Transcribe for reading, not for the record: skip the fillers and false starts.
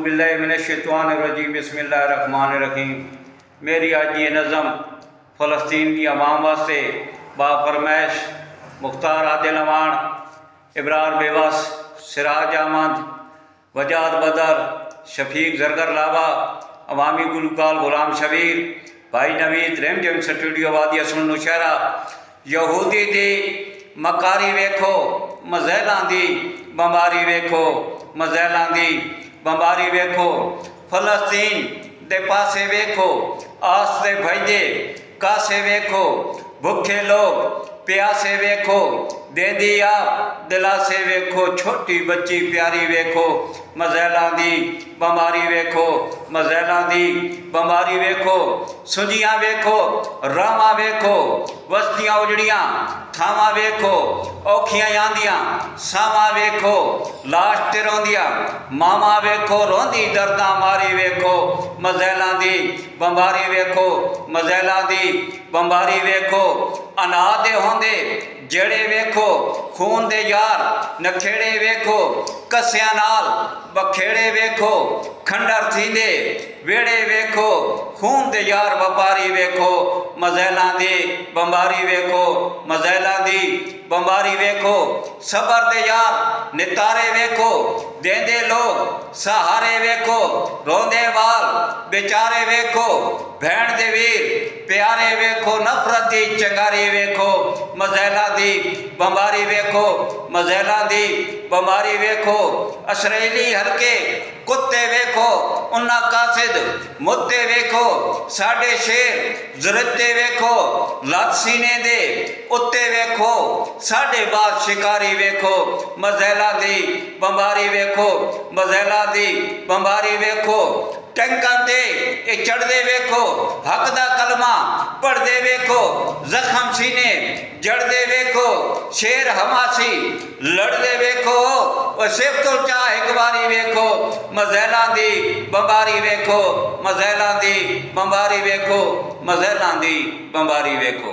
औज़ुबिल्लाहिमिनश्शैतानिर्रजीम बिस्मिल्लाहिर्रहमानिर्रहीम। मेरी आज ये नज़म फ़लस्तीन की अवाम वास्ते बाफरमैश मुख्तार आदिल अवान, इब्रार बेवस, सिराज अहमद, वजाद बदर, शफीक जरगर लावा, अवामी गुलकार गुलाम शबीर, भाई नवीद रेमजम स्टूडियो वादिया सुन नौशहरा। यहूदी दी मकारी वेखो मज़ैलां दी बंबारी वेखो, मज़ैलां दी बंबारी वेखो। फ़लस्तीन दे पासे वेखो, आस दे भजदे कासे वेखो। भुखे लोग प्यासे वेखो, देंदी आप दिलासे वेखो। छोटी बच्ची प्यारी वेखो, मज़ैलां दी बंबारी वेखो, मज़ैलां दी बंबारी वेखो। सुजियां वेखो रावां वेखो, वस्तियां उजड़ियां थावां वेखो। औखियां आंदियां सावां वेखो, लाश ते रोंदियां मावां वेखो। रोंदी दर्दां मारी वेखो, मज़ैलां दी बंबारी वेखो, मज़ैलां दी बंबारी वेखो। अनाथ दे होंदे जड़े वेखो, खून दे यार नखेड़े वेखो। कस्यां नाल बखेड़े वेखो, खंडर थींदे वेड़े वेखो। खून दे यार व्यापारी वेखो, मज़ैलां दी बंबारी वेखो, मज़ैलां दी बंबारी वेखो। सबर दे यार नितारे वेखो, देंदे लोग सहारे वेखो। रोंदे वाल बेचारे वेखो, भैन दे वीर प्यारे वेखो। नफरत दी चंगारी वेखो, मज़ैलां दी बंबारी वेखो, मज़ैलां दी बंबारी वेखो। असरैली हल्के कुत्ते वेखो, उन्ना कासिद मुद्दे वेखो। साडे शेर ज़रते वेखो, लत सीने दे उत्ते वेखो। साडे बाद शिकारी वेखो, मज़ैलां दी बंबारी वेखो, मज़ैलां दी बंबारी वेखो। टैंकां ते ये चढ़दे वेखो, हक दा कलमा पढ़दे वेखो। जख्म सीने जड़दे वेखो, शेर हमासी लड़दे वेखो। और सिफ्तुल चाह एक बारी वेखो, मज़ैलां दी बंबारी वेखो, मज़ैलां दी बंबारी वेखो, मज़ैलां दी बंबारी वेखो।